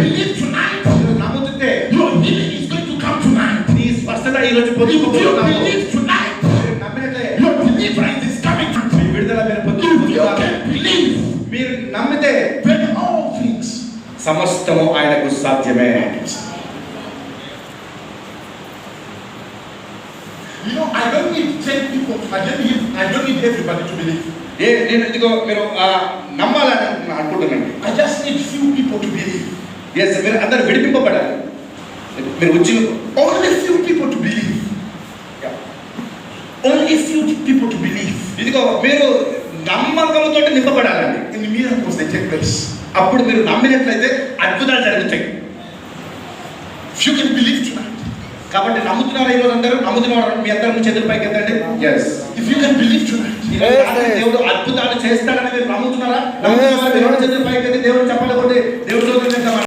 believe tonight, నమ్ముతుంటే your healing is going to come tonight. నీ స్వస్థత ఈ రోజు If you పొందుకోబోతున్నావు. believe tonight, నమ్మినట్లే your deliverance is coming. మీ విడుదల మీరు If you పొందుకోబోతున్నారు. can believe, మీరు నమ్మితే then all things. సమస్తము ఆయనకు సాధ్యమే. You know, I don't need 10 people. I don't need everybody to believe. నేను ఇదిగో మీరు నమ్మాలని అనుకుంటున్నాను. I just need few people to believe. Yes, మీరు అందరు విడిపింపబడాలి. మీరు వచ్చి Only few people to believe. Only few people to believe. ఇదిగో మీరు నమ్మకంతో నింపబడాలండి. In the miracles they take place. అప్పుడు మీరు నమ్మినట్లయితే అద్భుతాలు జరుగుతాయి. If you can believe tonight. కాబట్టి నమ్ముతున్నారా ఈరోజు అందరూ? నమ్ముతున్నారు మీ అందరూ చేతుల పైకి ఎత్తండి. Yes. If you can believe tonight. దేవుడు అద్భుతాలు చేస్తాడని మీరు నమ్ముతున్నారా? నమ్ముతున్నారా? దేవుడి చేతుల పైకి ఎత్తి దేవుడు చెప్పలేకపోతే దేవుడితో